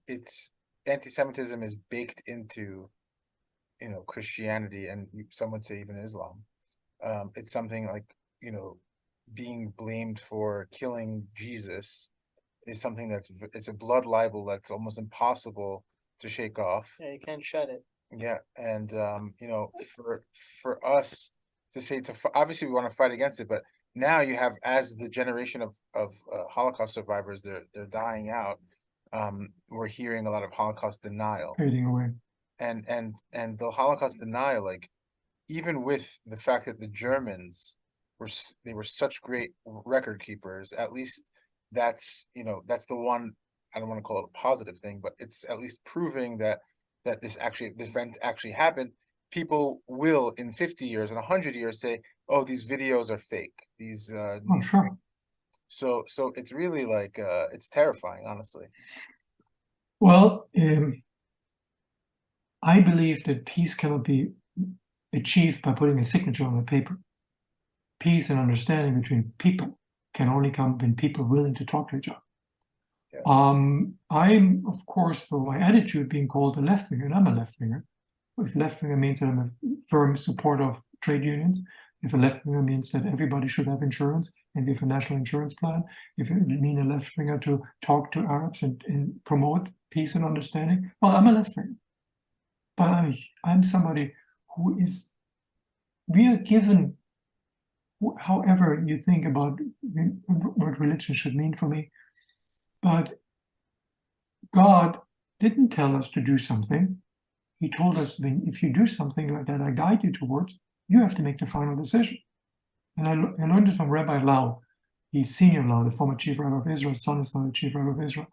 it's anti-Semitism is baked into, Christianity, and some would say even Islam. It's something like, being blamed for killing Jesus is something it's a blood libel that's almost impossible to shake off. Yeah, you can't shut it. Yeah, and for us to say obviously we want to fight against it, but now you have, as the generation of Holocaust survivors, they're dying out. We're hearing a lot of Holocaust denial, fading away. and the Holocaust denial, like, even with the fact that the Germans were such great record keepers, at least that's the one, I don't want to call it a positive thing, but it's at least proving that this event actually happened. People will, in 50 years and 100 years, say, oh, these videos are fake. Sure. So it's really like, it's terrifying, honestly. Well, I believe that peace cannot be achieved by putting a signature on a paper. Peace and understanding between people can only come when people are willing to talk to each other. Yes. I'm, of course, for my attitude, being called a left-winger, and I'm a left-winger. If left-winger means that I'm a firm supporter of trade unions, if a left-winger means that everybody should have insurance and we have a national insurance plan, if it means a left-winger to talk to Arabs and promote peace and understanding, well, I'm a left-winger. But I'm somebody who is, we are given, however you think about what religion should mean for me, but God didn't tell us to do something. He told us, if you do something like that I guide you towards, you have to make the final decision. And I learned it from Rabbi Lau, the senior Lau, the former chief rabbi of Israel. His son is now the chief rabbi of Israel.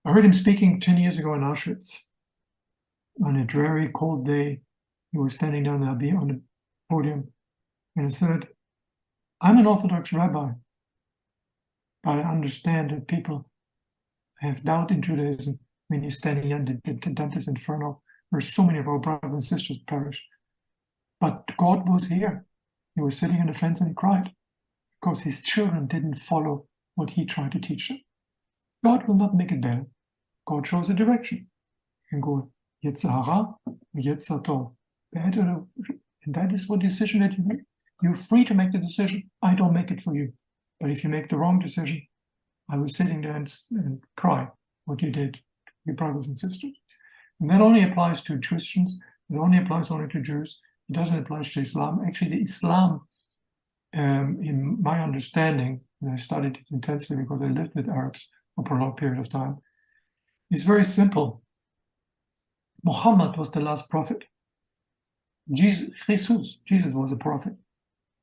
I heard him speaking 10 years ago in Auschwitz. On a dreary, cold day, he was standing down there on the podium, and he said, I'm an Orthodox rabbi, but I understand that people have doubt in Judaism when you're standing in the Dante's Inferno, where so many of our brothers and sisters perished. But God was here. He was sitting on the fence and he cried because his children didn't follow what he tried to teach them. God will not make it better. God shows a direction. You can go Yetzer Hara or Yetzer Tov. And that is what decision that you make. You're free to make the decision. I don't make it for you. But if you make the wrong decision, I was sitting there and cry what you did to your brothers and sisters. And that only applies to Christians. It only applies only to Jews. It doesn't apply to Islam. Actually, the Islam, in my understanding, and I studied it intensely because I lived with Arabs for a prolonged period of time, is very simple. Muhammad was the last prophet. Jesus was a prophet.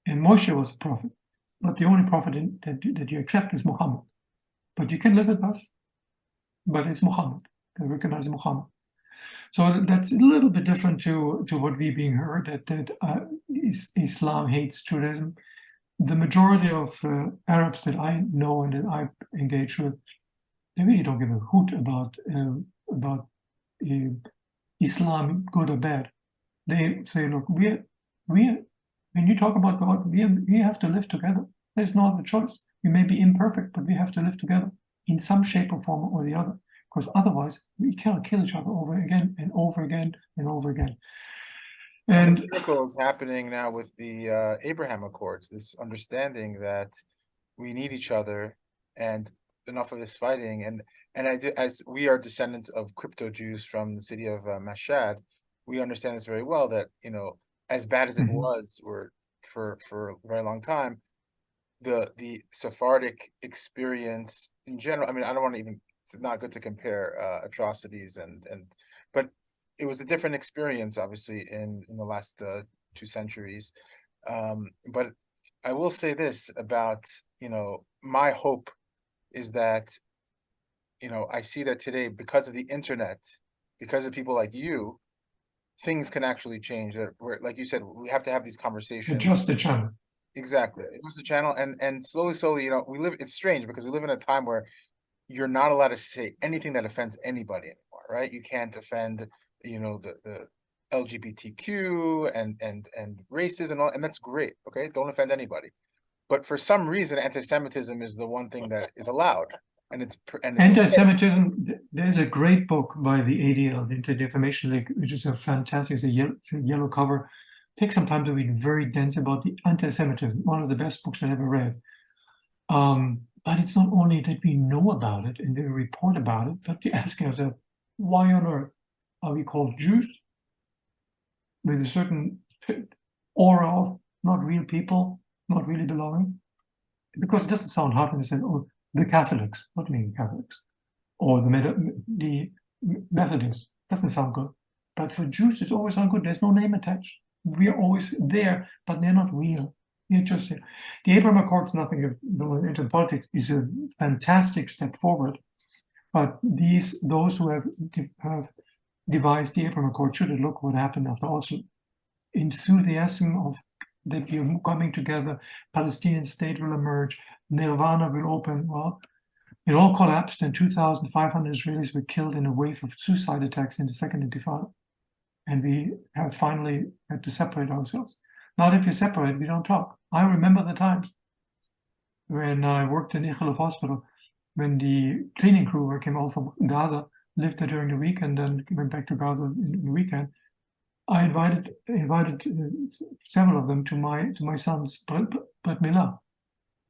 And Moshe was a prophet. But the only prophet that you accept is Muhammad. But you can live with us. But it's Muhammad. They recognize Muhammad. So that's a little bit different to what we being heard, that Islam hates Judaism. The majority of Arabs that I know and that I engage with, they really don't give a hoot about Islam, good or bad. They say, look, we when you talk about God, we have to live together. There's no other choice. We may be imperfect, but we have to live together in some shape or form or the other. Because otherwise, we cannot kill each other over again and over again and over again. And the miracle is happening now with the Abraham Accords, this understanding that we need each other and enough of this fighting. And as we are descendants of crypto Jews from the city of Mashhad, we understand this very well, that, as bad as it was for a very long time, the Sephardic experience in general, I mean, I don't want to even, it's not good to compare atrocities but it was a different experience, obviously, in the last 2 centuries. But I will say this about, my hope is that, I see that today, because of the internet, because of people like you, things can actually change. Where, like you said, we have to have these conversations. Adjust the channel. Exactly. It was the channel, and slowly, it's strange because we live in a time where you're not allowed to say anything that offends anybody anymore, right? You can't offend, the LGBTQ and races and all, and that's great. Okay, don't offend anybody. But for some reason, anti-Semitism is the one thing that is allowed. and it's okay. Anti-Semitism, there's a great book by the ADL, the Anti-Defamation League, which is a fantastic, it's a yellow cover. Take some time to read, very dense about the anti-Semitism, one of the best books I ever read. But it's not only that we know about it and we report about it, but we ask ourselves, why on earth are we called Jews with a certain aura of not real people, not really belonging? Because it doesn't sound hard when you say, oh, the Catholics, what do you mean Catholics? Or the Methodists, doesn't sound good. But for Jews, it's always sound good. There's no name attached. We are always there, but they're not real. You're just there. The Abraham Accords, nothing into politics, is a fantastic step forward. But those who have devised the Abraham Accord should have looked what happened after Oslo. Enthusiasm of that we are coming together, Palestinian state will emerge, Nirvana will open. Well, it all collapsed, and 2,500 Israelis were killed in a wave of suicide attacks in the Second Intifada. And we have finally had to separate ourselves. Now that we separate, we don't talk. I remember the times when I worked in Ichilov Hospital, when the cleaning crew came out from Gaza, lived there during the week, and then went back to Gaza in the weekend. I invited several of them to my son's Brit Milah,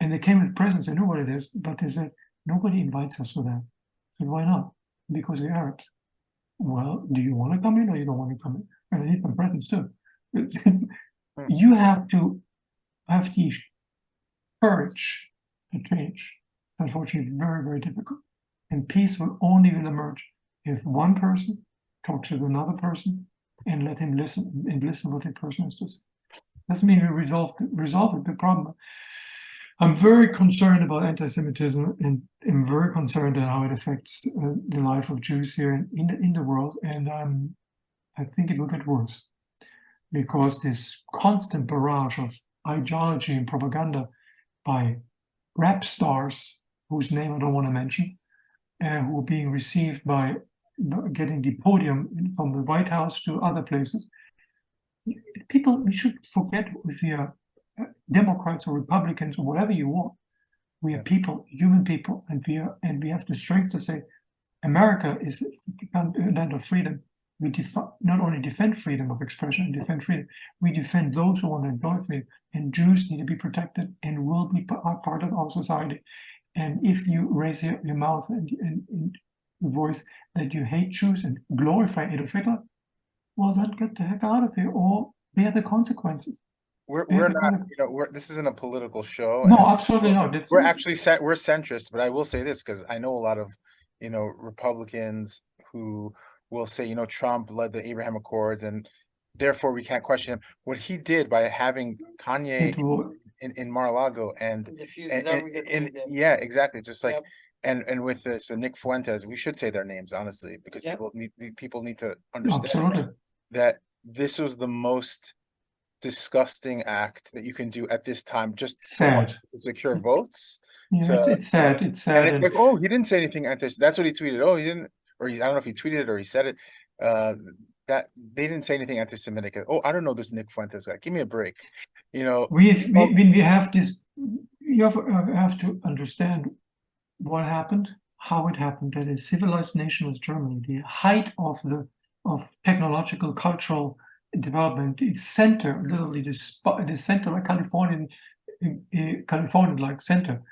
and they came with presents. I knew what it is, but they said nobody invites us for that. I said, why not? Because we're Arabs. Well, do you want to come in or you don't want to come in? And I need some presents too. You have to have the courage to change. Unfortunately, very, very difficult. And peace will emerge if one person talks with another person and let him listen and listen what the person has to say. Doesn't mean we resolve the problem. I'm very concerned about anti-Semitism, and I'm very concerned at how it affects the life of Jews here in the world. And I think it will get worse, because this constant barrage of ideology and propaganda by rap stars, whose name I don't want to mention, who are being received by getting the podium from the White House to other places. People, we should forget if we are Democrats or Republicans or whatever you want. We are people, human people, and we have the strength to say, America is a land of freedom. We not only defend freedom of expression and defend freedom, we defend those who want to enjoy freedom. And Jews need to be protected and will be part of our society. And if you raise your mouth and voice that you hate Jews and glorify Adolf Hitler, well, then get the heck out of here, or bear the consequences. We're not, this isn't a political show. No, absolutely not. We're actually we're centrist, but I will say this, because I know a lot of, Republicans who will say, Trump led the Abraham Accords and therefore we can't question him. What he did by having Kanye in Mar-a-Lago and yeah, exactly. Just like, and with this Nick Fuentes, we should say their names, honestly, because people need to understand that this was the most disgusting act that you can do at this time, just to secure votes. Yeah, it's sad. It's sad. And it's like, oh, he didn't say anything that's what he tweeted. Oh, he didn't, or I don't know if he tweeted it or he said it. That they didn't say anything anti-Semitic. Oh, I don't know this Nick Fuentes guy. Give me a break. We have this. You have to understand what happened, how it happened. That a civilized nation was Germany, the height of technological, cultural development, the center, literally the center, like California-like center,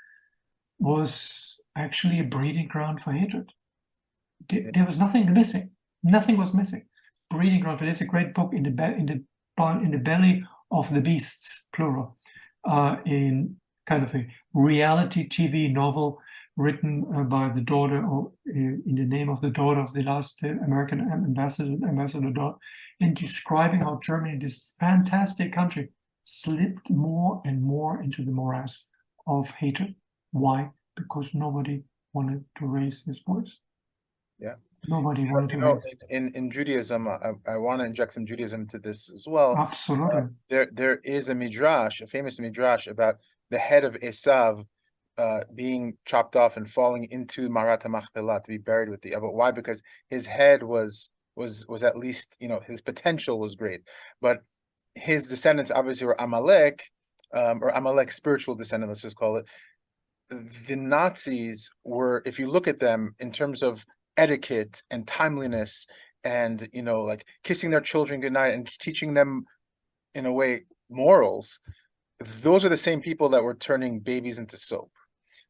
was actually a breeding ground for hatred. There was nothing missing. Nothing was missing. Breeding ground. There's a great book, in the belly of the beasts, plural, in kind of a reality TV novel written by the daughter, or in the name of the daughter of the last American ambassador daughter, in describing how Germany, this fantastic country, slipped more and more into the morass of hatred. Why? Because nobody wanted to raise his voice. Yeah. Nobody wanted to. In Judaism, I want to inject some Judaism into this as well. Absolutely. There is a midrash, a famous midrash, about the head of Esav being chopped off and falling into Marat HaMachpelah to be buried with the But why? Because his head was at least, his potential was great, but his descendants obviously were Amalek, or Amalek's spiritual descendant, let's just call it. the Nazis were, if you look at them in terms of etiquette and timeliness and, you know, like kissing their children goodnight and teaching them, in a way, morals, those are the same people that were turning babies into soap,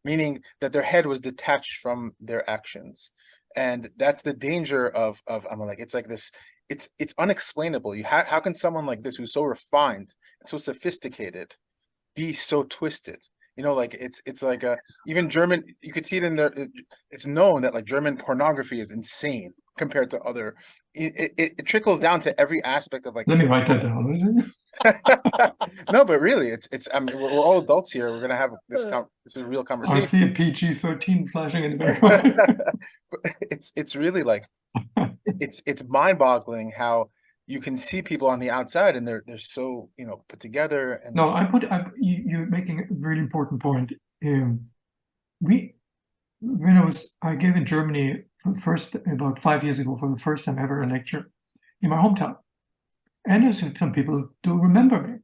meaning that their head was detached from their actions. And that's the danger of I'm like, it's like this, it's unexplainable. How can someone like this, who's so refined and so sophisticated, be so twisted? You know, like it's like even German, you could see it in there. It's known that like German pornography is insane compared to other. It trickles down to every aspect of like. Let me write that down. Is it? No, but really, it's. I mean, we're all adults here. We're gonna have this. This is a real I conversation. see a PG-13 flashing in the background. It's really like it's mind-boggling how you can see people on the outside and they're so, you know, put together. And No, you're making a really important point. I gave in Germany first about 5 years ago for the first time ever a lecture in my hometown, and there's some people do remember me,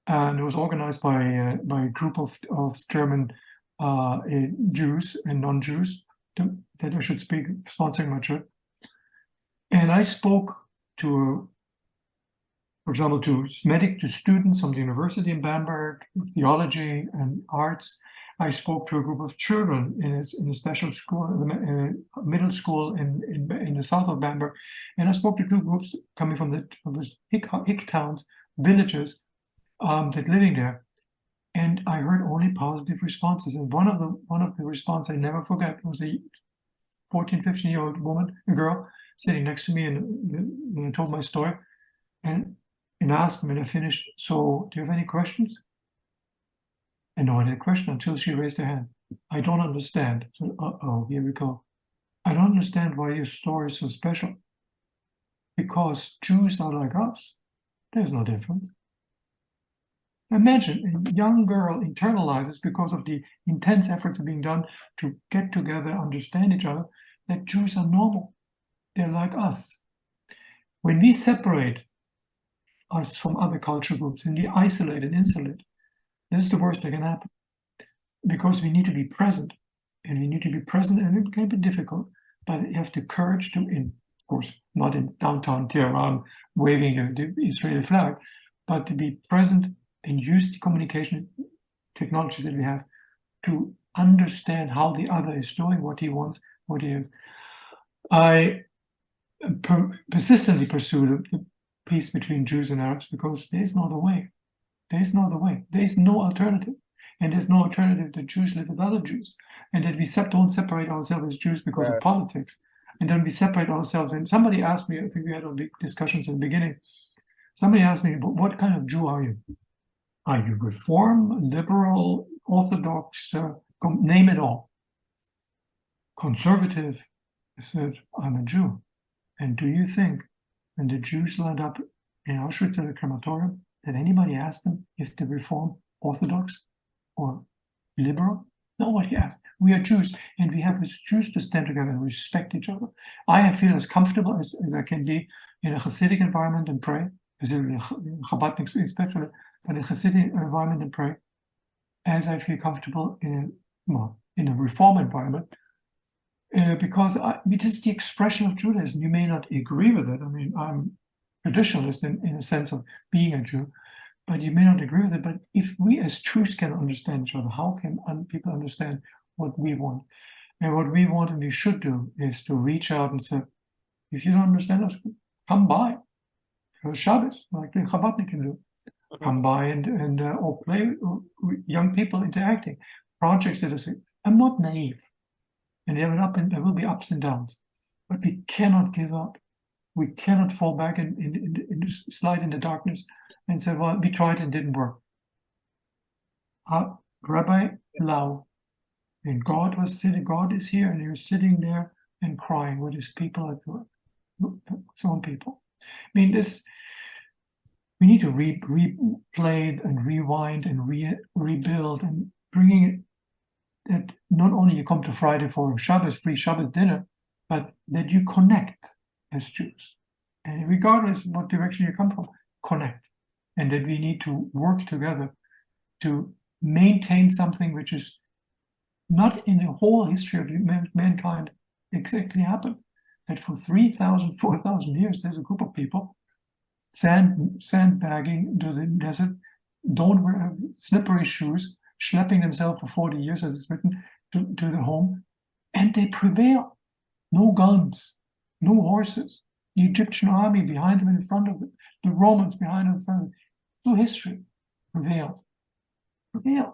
and it was organized by a group of German Jews and non-Jews that I should speak sponsoring my church, and I spoke to, for example, to students from the university in Bamberg, theology and arts. I spoke to a group of children in a special school, middle school in the south of Bamberg, and I spoke to two groups coming from the hick towns, villages that living there, and I heard only positive responses. And one of the responses I never forget was a 14, 15-year-old woman, a girl, sitting next to me, and I told my story, and asked them when I finished, "So, do you have any questions?" And no one had a question until she raised her hand. "I don't understand." So, uh-oh, here we go. "I don't understand why your story is so special. Because Jews are like us. There's no difference." Imagine a young girl internalizes, because of the intense efforts being done to get together, understand each other, that Jews are normal. They're like us. When we separate us from other cultural groups and we isolate and insulate, this is the worst that can happen, because we need to be present, and it can be difficult, but you have the courage to, of course, not in downtown Tehran waving the Israeli flag, but to be present and use the communication technologies that we have to understand how the other is doing, what he wants, what he is. I persistently pursue the peace between Jews and Arabs, because there is no other way. There is no other way. There is no alternative. And there's no alternative that Jews live with other Jews. And that we don't separate ourselves as Jews because of politics. And then we separate ourselves. And somebody asked me, I think we had big discussions in the beginning. Somebody asked me, what kind of Jew are you? Are you Reform, liberal, Orthodox, name it all? Conservative? I said, I'm a Jew. And do you think when the Jews lined up in Auschwitz at the crematorium, that anybody asked them if they Reform, Orthodox, or liberal? Nobody asked. We are Jews, and we have as Jews to stand together and respect each other. I feel as comfortable as I can be in a Hasidic environment and pray, specifically Chabadnik especially, but in a Hasidic environment and pray, as I feel comfortable in a Reform environment, because it is the expression of Judaism. You may not agree with it. I mean, I'm traditionalist in a sense of being a Jew, but you may not agree with it. But if we as Jews can understand each other, how can people understand what we want? And what we want and we should do is to reach out and say, if you don't understand us, come by for Shabbos, like the Chabadnik can do. Come by and or play, young people interacting, projects that are saying, I'm not naive. And there will be ups and downs, but we cannot give up. We cannot fall back and slide in the darkness and say, well, we tried and didn't work. Rabbi Lau, and God is here, and you're sitting there and crying with his people at work. Some people. I mean, we need to replay and rewind and rebuild, and bringing it that not only you come to Friday for Shabbos, free Shabbos dinner, but that you connect as Jews. And regardless what direction you come from, connect. And that we need to work together to maintain something which is not in the whole history of mankind exactly happened. That for 3,000, 4,000 years, there's a group of people sandbagging into the desert, don't wear slippery shoes, schlepping themselves for 40 years, as it's written, to the home, and they prevail. No guns, no horses. The Egyptian army behind them, in front of them, the Romans behind them, in front of them. Through history, prevailed the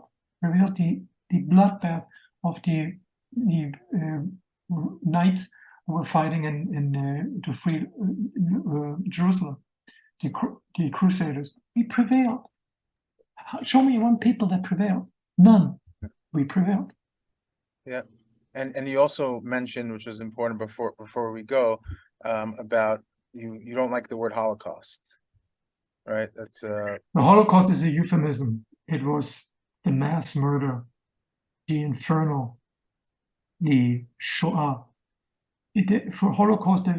bloodbath of the knights who were fighting to free Jerusalem, the Crusaders. We prevailed. Show me one people that prevailed. None. We prevailed. Yeah, and you also mentioned, which was important before we go, about you don't like the word Holocaust, right? That's The Holocaust is a euphemism. It was the mass murder, the inferno, the Shoah. For Holocaust,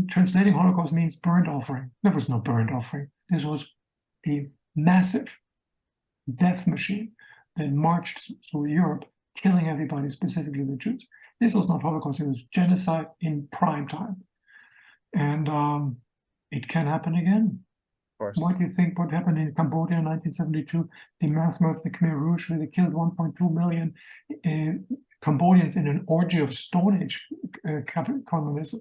translating Holocaust means burnt offering. There was no burnt offering. This was a massive death machine that marched through Europe, killing everybody, specifically the Jews. This was not Holocaust, it was genocide in prime time. And it can happen again. of course. What do you think what happened in Cambodia in 1972? The mass murder of the Khmer Rouge, where they killed 1.2 million Cambodians in an orgy of Stone Age communism.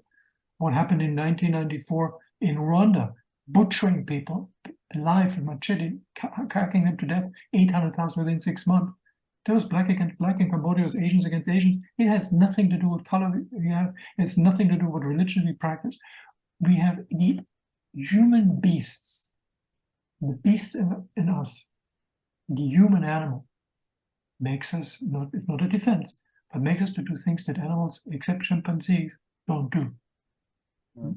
What happened in 1994 in Rwanda, butchering people alive with machete, cracking them to death, 800,000 within 6 months. There was black against black in Cambodia, was Asians against Asians. It has nothing to do with color we have. It's nothing to do with religion we practice. We have the human beasts, the beasts in us, the human animal, makes us, it's not a defense, but makes us to do things that animals, except chimpanzees, don't do.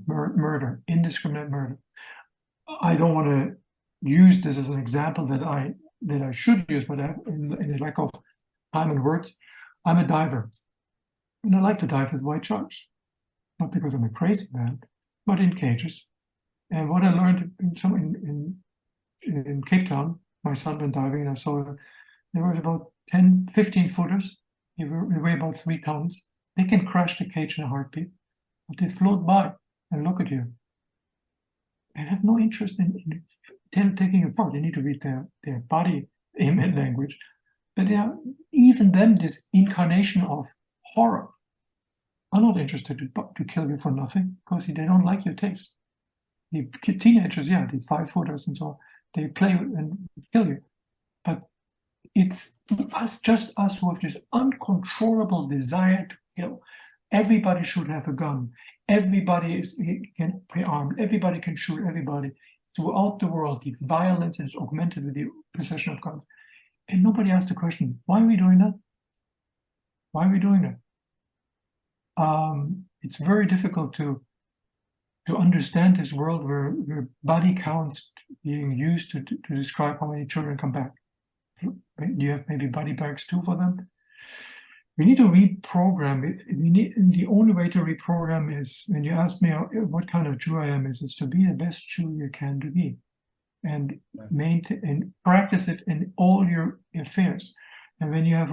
Murder, indiscriminate murder. I don't want to use this as an example that I should use, but in a lack of time and words, I'm a diver. And I like to dive with white sharks. Not because I'm a crazy man, but in cages. And what I learned in Cape Town, my son went diving, and I saw there were about 10, 15 footers. They weigh about 3 tons. They can crash the cage in a heartbeat, but they float by and look at you and have no interest in taking apart. They need to read their body image language. But they are, even them, this incarnation of horror, are not interested to kill you for nothing, because they don't like your taste. The teenagers, yeah, the 5-footers and so on, they play and kill you. But it's just us who have this uncontrollable desire to kill. Everybody should have a gun. Everybody can be armed. Everybody can shoot everybody. Throughout the world, the violence is augmented with the possession of guns. And nobody asked the question, why are we doing that? Why are we doing that? It's very difficult to understand this world where body counts being used to describe how many children come back. Do you have maybe body bags too for them? We need to reprogram. The only way to reprogram is, when you ask me what kind of Jew I am, is to be the best Jew you can to be, and maintain and practice it in all your affairs. And when you have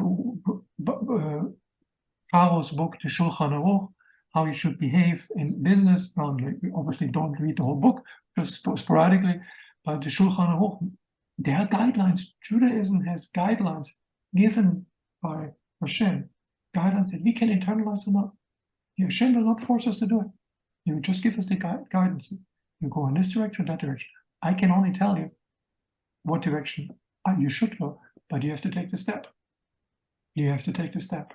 Pharaoh's book, the Shulchan Aruch, how you should behave in business, you obviously don't read the whole book, just sporadically, but the Shulchan Aruch, there are guidelines. Judaism has guidelines given by Hashem, guidelines that we can internalize or not. Hashem will not force us to do it. He will just give us the guidance. You go in this direction or that direction. I can only tell you what direction you should go, but you have to take the step. You have to take the step.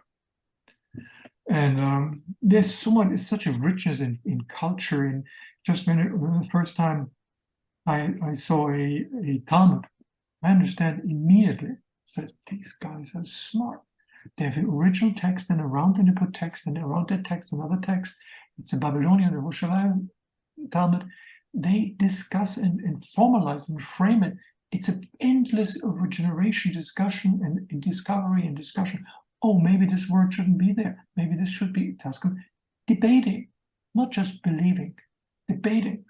And there's such a richness in culture. And just when the first time I saw a Talmud, I understand immediately. Says these guys are smart. They have an original text, and around them they put text, and around that text another text. It's a Babylonian, the Yerushalayim Talmud. They discuss and formalize and frame it. It's an endless regeneration discussion and discovery and discussion. Oh, maybe this word shouldn't be there. Maybe this should be Taskum. Debating, not just believing, debating.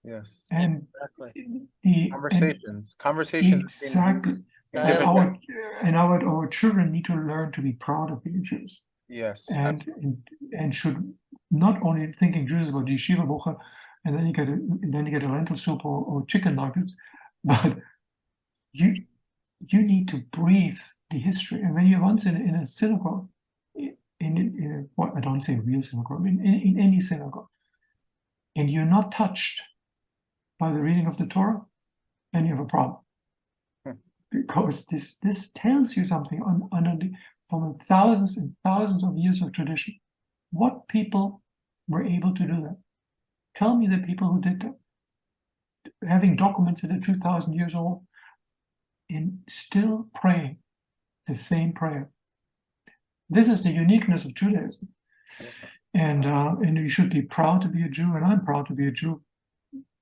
Yes. And exactly. Conversations. Exactly. Our children need to learn to be proud of being Jews. Yes. And should not only thinking Jews about the yeshiva bocha, and then you get a lentil soup or chicken nuggets, but you need to breathe the history. And when you're once in a synagogue, I don't say real synagogue, in any synagogue, and you're not touched by the reading of the Torah, then you have a problem. Because this tells you something from thousands and thousands of years of tradition. What people were able to do that? Tell me the people who did that. Having documents that are 2,000 years old and still praying the same prayer. This is the uniqueness of Judaism. And you should be proud to be a Jew, and I'm proud to be a Jew,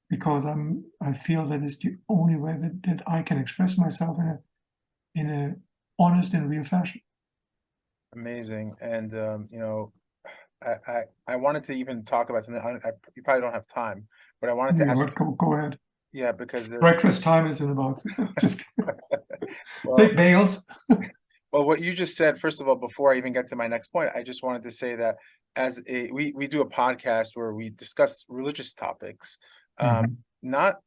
because I feel that it's the only way that I can express myself in a honest and real fashion. Amazing. And I wanted to even talk about something. You probably don't have time, but I wanted to ask. Go ahead. Yeah, because there's breakfast time is in about. Just well, take bales. Well, what you just said, first of all, before I even get to my next point, I just wanted to say that we do a podcast where we discuss religious topics, not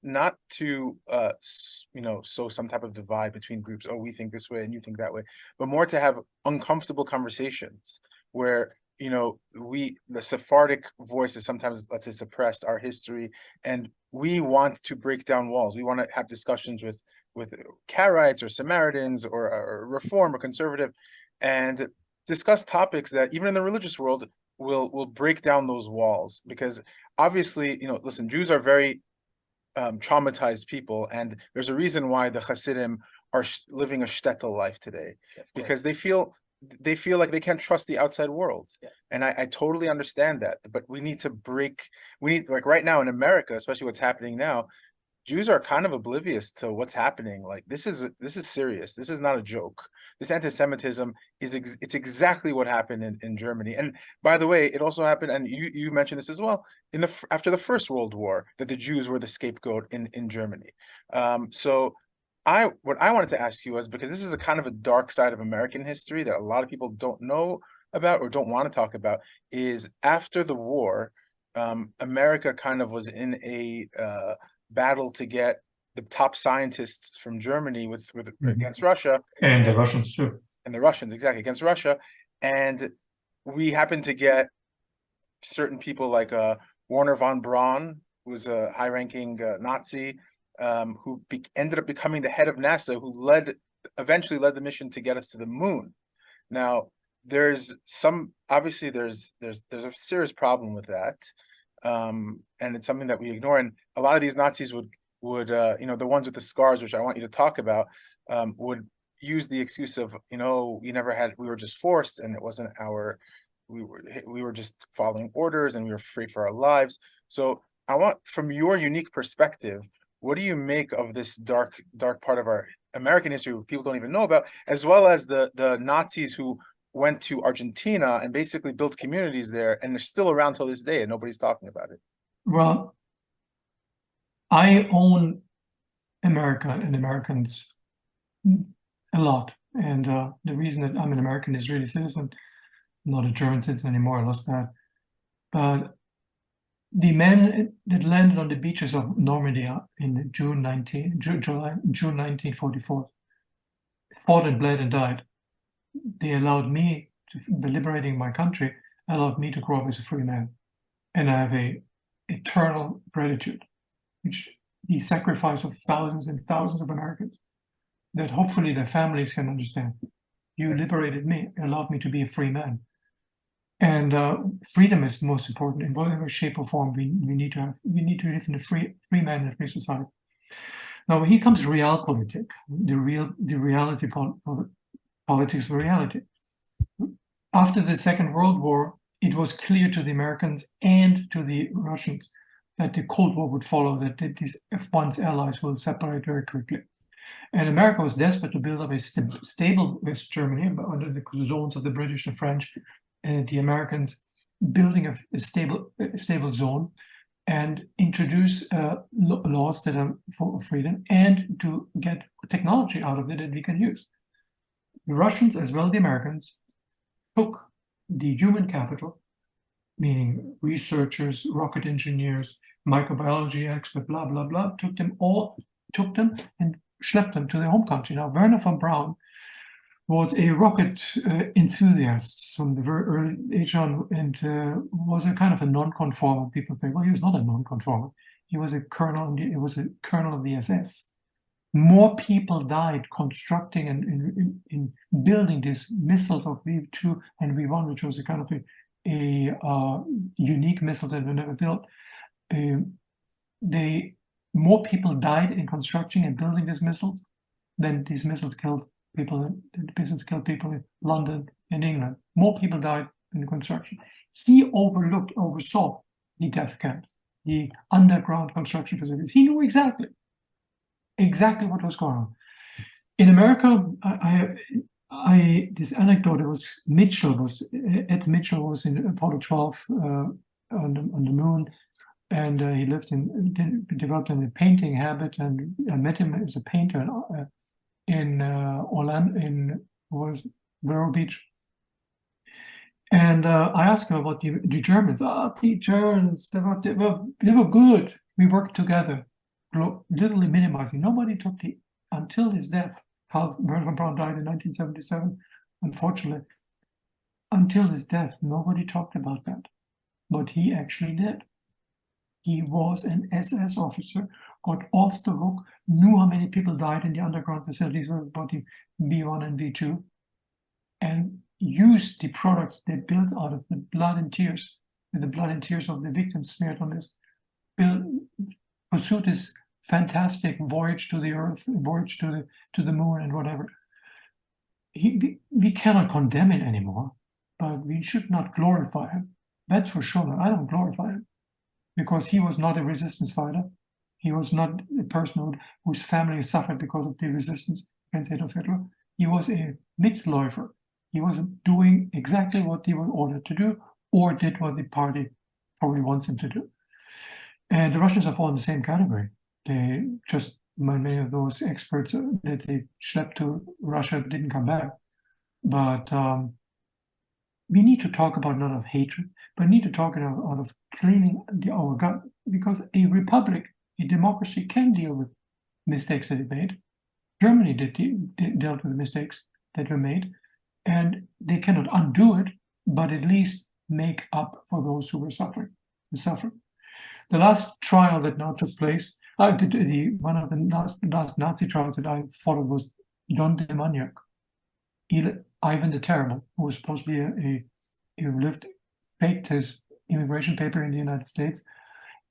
to sow some type of divide between groups. Oh, we think this way and you think that way, but more to have uncomfortable conversations where the Sephardic voice is sometimes, let's say, suppressed, our history, and we want to break down walls. We want to have discussions with Karaites or Samaritans or Reform or Conservative, and discuss topics that even in the religious world will break down those walls. Because obviously, listen, Jews are very traumatized people, and there's a reason why the Hasidim are living a shtetl life today, because they feel like they can't trust the outside world. And I totally understand that, but we need, like right now in America, especially what's happening now, Jews are kind of oblivious to what's happening. Like this is serious. This is not a joke. This anti-Semitism it's exactly what happened in Germany. And by the way, it also happened, and you mentioned this as well, after the First World War, that the Jews were the scapegoat in Germany. So what I wanted to ask you was, because this is a kind of a dark side of American history that a lot of people don't know about or don't want to talk about, is after the war, America kind of was in a battle to get the top scientists from Germany against Russia. And the Russians too. And the Russians, exactly, against Russia. And we happened to get certain people like Werner von Braun, who was a high-ranking Nazi, who ended up becoming the head of NASA, who eventually led the mission to get us to the moon. Now, there's a serious problem with that, and it's something that we ignore. And a lot of these Nazis would the ones with the scars, which I want you to talk about, would use the excuse of we were just forced, and it wasn't we were just following orders, and we were afraid for our lives. So I want, from your unique perspective, what do you make of this dark part of our American history where people don't even know about, as well as the Nazis who went to Argentina and basically built communities there, and they're still around till this day and nobody's talking about it? Well, I own America and Americans a lot. And the reason that I'm an American Israeli citizen, not a German citizen anymore, I lost that. But the men that landed on the beaches of Normandy in June 1944, fought and bled and died. They allowed me, by liberating my country, allowed me to grow up as a free man. And I have a eternal gratitude, which the sacrifice of thousands and thousands of Americans, that hopefully their families can understand. You liberated me, allowed me to be a free man. And freedom is most important in whatever shape or form we need to have. We need to live in a free man in a free society. Now, here comes realpolitik, the reality politics of reality. After the Second World War, it was clear to the Americans and to the Russians that the Cold War would follow, that these once allies will separate very quickly. And America was desperate to build up a stable West Germany under the zones of the British and French, and the Americans building a stable zone. and introduce laws that are for freedom, and to get technology out of it that we can use. The Russians, as well as the Americans, took the human capital, meaning researchers, rocket engineers, microbiology experts, blah, blah, blah, took them and schlepped them to their home country. Now, Werner von Braun was a rocket enthusiast from the very early age on, and was a kind of a non-conformer. People think, well, he was not a non-conformer. He was a colonel. It was a colonel of the SS. More people died constructing and in building these missiles of V2 and V1, which was a kind of a unique missiles that were never built. More people died in constructing and building these missiles than these missiles killed people. The missiles killed people in London and England. More people died in the construction. He oversaw the death camps, the underground construction facilities. He knew exactly what was going on. In America, this anecdote, it was Ed Mitchell was in Apollo 12 on the moon, and he developed a painting habit, and I met him as a painter in Orlando, Vero Beach. And I asked him about the Germans. The Germans, they were good. We worked together. Literally minimizing. Nobody took until his death. Bernd von Braun died in 1977, unfortunately. Until his death, nobody talked about that. But he actually did. He was an SS officer, got off the hook, knew how many people died in the underground facilities with body V1 and V2, and used the products they built out of the blood and tears, with the blood and tears of the victims smeared on this, pursued this fantastic voyage to the earth, voyage to the moon and whatever. We cannot condemn it anymore, but we should not glorify him. That's for sure. I don't glorify him, because he was not a resistance fighter. He was not a person whose family suffered because of the resistance against Adolf Hitler. He was a Mitläufer. He was doing exactly what he was ordered to do, or did what the party probably wants him to do. And the Russians are all in the same category. They just, many of those experts that they schlepped to Russia didn't come back. But we need to talk about not of hatred, but need to talk out of cleaning our gut, because a republic, a democracy, can deal with mistakes that it made. Germany dealt with the mistakes that were made, and they cannot undo it, but at least make up for those who were suffering. The last trial that now took place, one of the last Nazi trials that I followed was Don de Maniac, Ivan the Terrible, who was supposedly faked his immigration paper in the United States,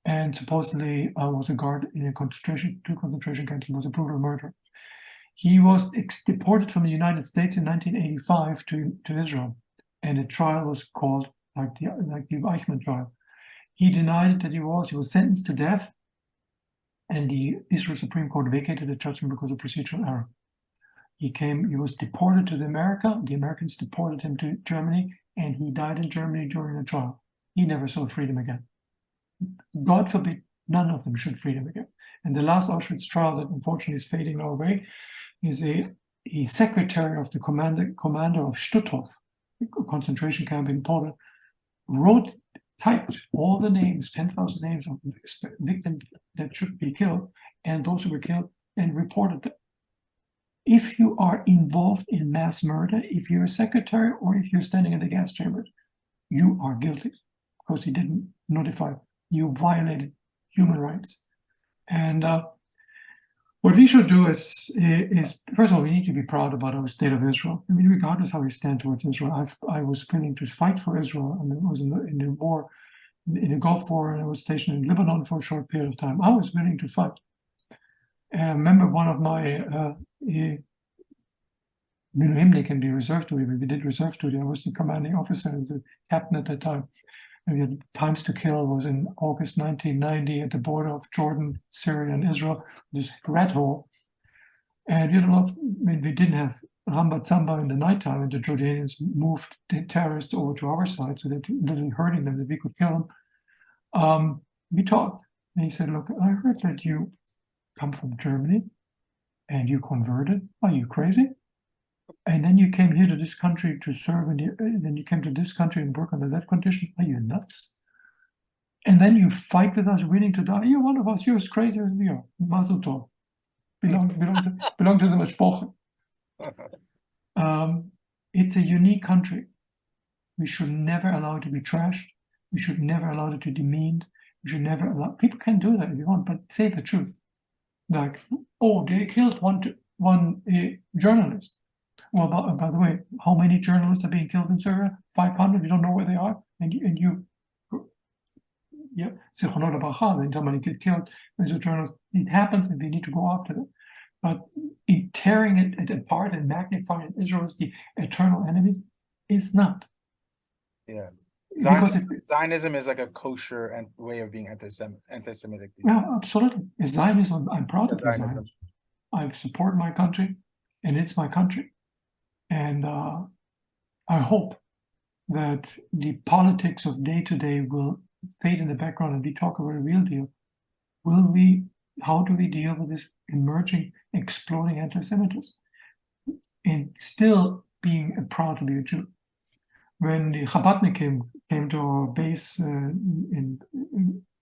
and supposedly was a guard in two concentration camps and was a brutal murderer. He was deported from the United States in 1985 to Israel, and the trial was called like the Eichmann trial. He denied that he was sentenced to death, and the Israel Supreme Court vacated the judgment because of procedural error. He was deported to America. The Americans deported him to Germany, and he died in Germany during the trial. He never saw freedom again. God forbid, none of them should freedom again. And the last Auschwitz trial that unfortunately is fading away is a secretary of the commander of Stutthof, a concentration camp in Poland, typed all the names, 10,000 names of victims that should be killed, and those who were killed, and reported them. If you are involved in mass murder, if you're a secretary or if you're standing in the gas chambers, you are guilty, because he didn't notify. You violated human rights. And what we should do is, first of all, we need to be proud about our state of Israel. I mean, regardless how we stand towards Israel, I was willing to fight for Israel. I mean, I was in the war, in the Gulf War, and I was stationed in Lebanon for a short period of time. I was willing to fight. I remember one of my Munich can be reserve duty. We did reserve duty. I was the commanding officer, I was the captain at that time. And we had Times to Kill was in August 1990 at the border of Jordan, Syria, and Israel, this rat hole. And we had we didn't have Ramba Zamba in the nighttime, and the Jordanians moved the terrorists over to our side, so they're literally hurting them that we could kill them. We talked. And he said, look, I heard that you come from Germany and you converted. Are you crazy? And then you came here to this country to serve, and then you came to this country and work under that condition. Are you nuts? And then you fight with us, willing to die. You're one of us. You're as crazy as we are. Mazel tov. Belong to the Mishpocha. It's a unique country. We should never allow it to be trashed. We should never allow it to be demeaned. We should never allow. People can do that if you want, but say the truth. Like, oh, they killed one journalist. Well, by the way, how many journalists are being killed in Syria? 500. You don't know where they are, and you yeah, when somebody gets killed as a journalist, it happens, and we need to go after them. But tearing it apart and magnifying Israel as the eternal enemy is not. Yeah. Because Zionism is like a kosher and way of being anti-Semitic. Yeah, absolutely. As Zionism, I'm proud of Zionism. I support my country, and it's my country. And I hope that the politics of day to day will fade in the background and we talk about a real deal. How do we deal with this emerging, exploding anti-Semitism and still being proud to be a Jew? When the Chabadnik came to our base in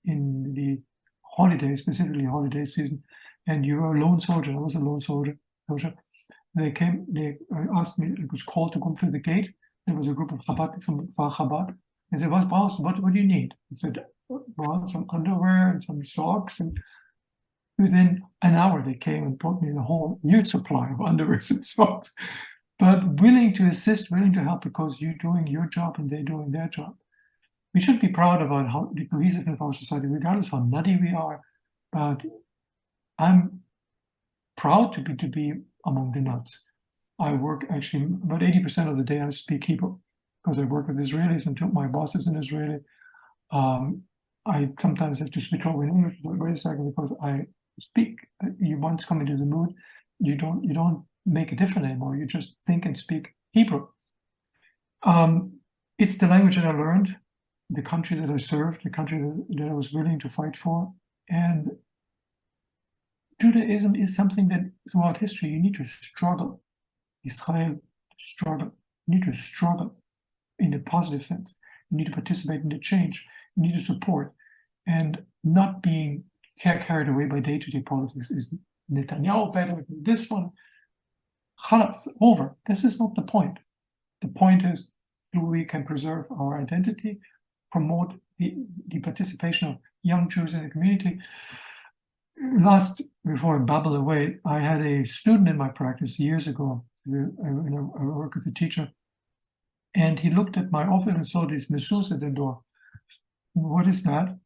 the holidays, specifically holiday season, and you were a lone soldier, I was a lone soldier. They asked me, I was called to come to the gate. There was a group of Chabadniks from Chabad. They said, what do you need? I said, well, some underwear and some socks. And within an hour, they came and brought me the whole year's supply of underwear and socks. But willing to assist, willing to help, because you're doing your job and they're doing their job. We should be proud about how the cohesiveness of our society, regardless how nutty we are. But I'm proud to be among the nuts. I work actually about 80% of the day I speak Hebrew because I work with Israelis until my boss is an Israeli. I sometimes have to switch over in English. Wait a second, because I speak. You once come into the mood, you don't make a difference anymore. You just think and speak Hebrew. It's the language that I learned, the country that I served, the country that I was willing to fight for, and Judaism is something that throughout history you need to struggle. Israel, struggle. You need to struggle in a positive sense. You need to participate in the change. You need to support, and not being carried away by day-to-day politics. Is Netanyahu better than this one? Khalas, over. This is not the point. The point is, we can preserve our identity, promote the participation of young Jews in the community. Before I babble away, I had a student in my practice years ago. I work with a teacher, and he looked at my office and saw this mezuzah at the door. What is that?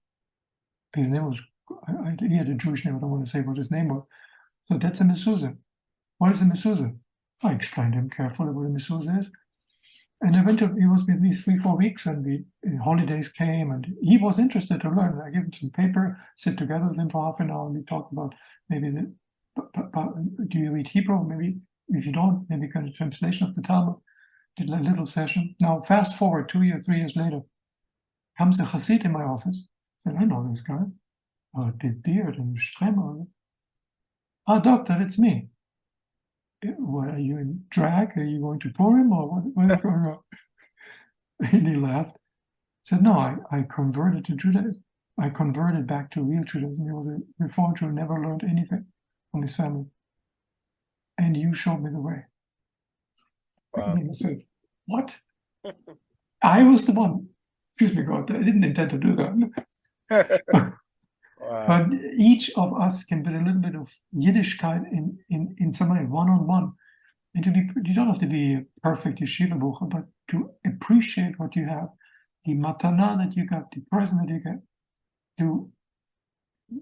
His name was, he had a Jewish name, I don't want to say what his name was. So that's a mezuzah. What is a mezuzah? I explained to him carefully what a mezuzah is. And he was with me 3-4 weeks, and the holidays came, and he was interested to learn. I gave him some paper, sit together with him for half an hour, and we talked about maybe do you read Hebrew? Maybe if you don't, maybe kind of translation of the Talmud. Did a little session. Now, fast forward 2 years, 3 years later, comes a Chassid in my office. I said, I know this guy. This beard and Stremmer. Doctor, it's me. What, are you in drag? Are you going to Purim, or what is going on? And he laughed. Said, no, I converted to Judaism. I converted back to real Judaism. He was a Reformed Jew, never learned anything from his family. And you showed me the way. Wow. And I said, what? I was the one. Excuse me, God, I didn't intend to do that. Wow. But each of us can put a little bit of Yiddishkeit in somebody one-on-one. And you don't have to be a perfect yeshiva bucher, but to appreciate what you have, the matana that you got, the present that you get, to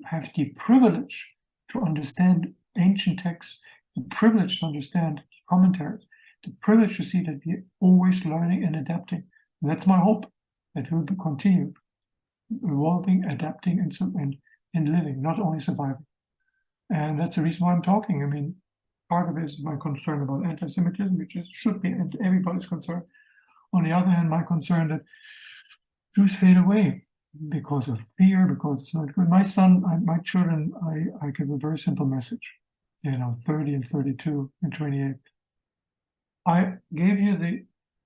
have the privilege to understand ancient texts, the privilege to understand commentaries, the privilege to see that we're always learning and adapting. And that's my hope, that we'll continue evolving, adapting, and living, not only surviving. And that's the reason why I'm talking. I mean, part of it is my concern about anti-Semitism, which should be everybody's concern. On the other hand, my concern that Jews fade away. because of fear, because it's not good. My son, my children, I give a very simple message, 30 and 32 and 28. I gave you the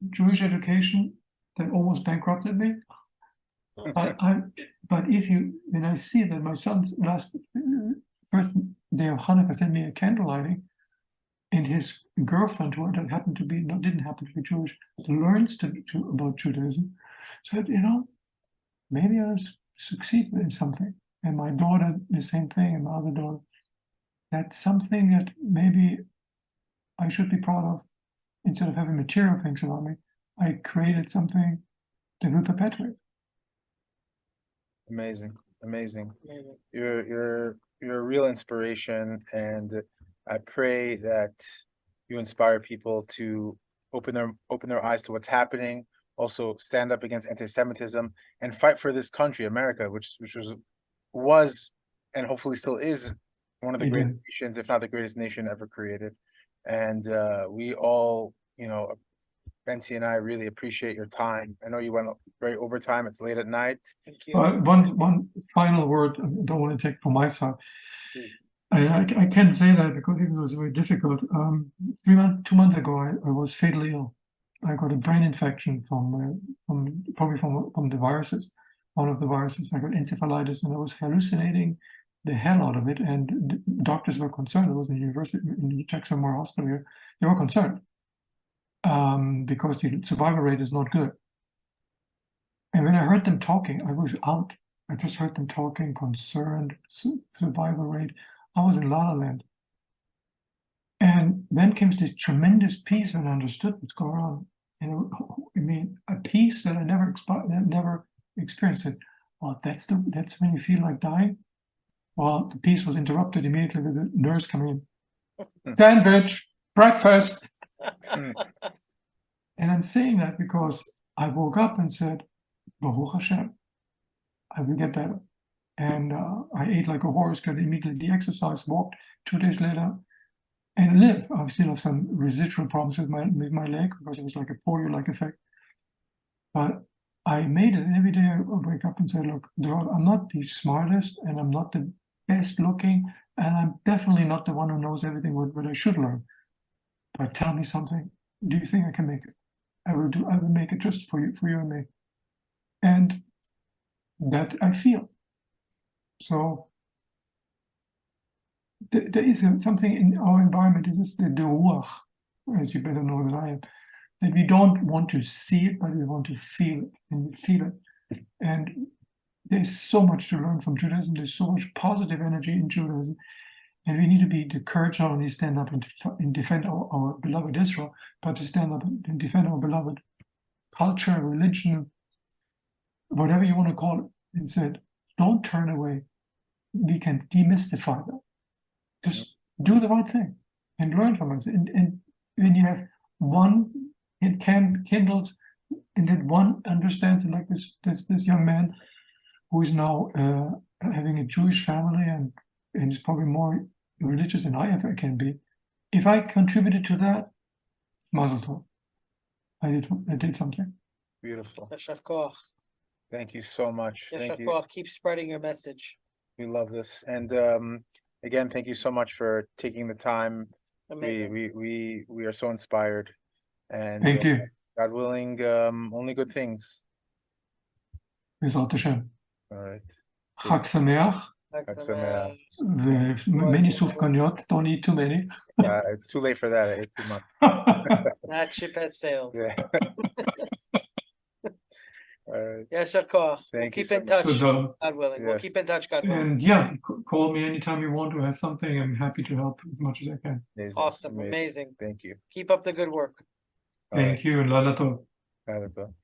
Jewish education that almost bankrupted me. But when I see that my son's first day of Hanukkah sent me a candle lighting, and his girlfriend, who didn't happen to be Jewish, learns about Judaism, said, maybe I'll succeed in something. And my daughter, the same thing, and my other daughter. That's something that maybe I should be proud of. Instead of having material things around me, I created something that will perpetuate. Amazing. You're a real inspiration, and I pray that you inspire people to open their eyes to what's happening, also stand up against anti-Semitism, and fight for this country, America, which was and hopefully still is one of the greatest nations, if not the greatest nation ever created. And we all, Bensi and I really appreciate your time. I know you went very overtime. It's late at night. Thank you. One final word I don't want to take from my side. Please. I can't say that because even though it's very difficult. 2 months ago, I was fatally ill. I got a brain infection from the viruses, one of the viruses. I got encephalitis, and I was hallucinating the hell out of it. And the doctors were concerned. I was in university in the Jackson Moore Hospital here. They were concerned because the survival rate is not good. And when I heard them talking, I was out. I just heard them talking, concerned, survival rate. I was in La La Land. And then came this tremendous peace when I understood what's going on. A peace that I never experienced. It. Well, that's when you feel like dying. Well, the peace was interrupted immediately with the nurse coming in. Sandwich, breakfast. And I'm saying that because I woke up and said, Baruch Hashem, I will get better. And I ate like a horse, got immediately exercised, walked 2 days later, and live. I still have some residual problems with my leg because it was like a polio-like effect. But I made it. And every day I wake up and say, look, I'm not the smartest, and I'm not the best looking, and I'm definitely not the one who knows everything what I should learn. But tell me something. Do you think I can make it? I will make it just for you and me. And that I feel. So there is something in our environment, this is the ruach, as you better know than I am, that we don't want to see it, but we want to feel it, and we feel it. And there's so much to learn from Judaism. There's so much positive energy in Judaism. And we need to be the courage not only stand up and defend our beloved Israel, but to stand up and defend our beloved culture, religion, whatever you want to call it, and said, don't turn away. We can demystify that. Just do the right thing and learn from it. And when you have one, it kindles, and that one understands it, like this young man who is now having a Jewish family and is probably more religious than I ever can be. If I contributed to that, mazel tov. I did something. Beautiful. Yashar koach. Thank you so much. Yashar Thank you. koach. Keep spreading your message. We love this. And again, thank you so much for taking the time. Amazing. We are so inspired. And Thank you. God willing, only good things. Bezrat Hashem. All right. Chag Sameach. Chag Sameach. Many sufganiyot. Don't eat too many. It's too late for that. I ate too much. That ship has sailed. Yeah. All right. Yashar koach. Thank you Keep so in touch. much. God willing. We'll Yes. keep in touch, God willing. And yeah, call me anytime you want to have something. I'm happy to help as much as I can. Amazing. Awesome. Amazing. Thank you. Keep up the good work. All right. Thank you. Lala tov. That's all.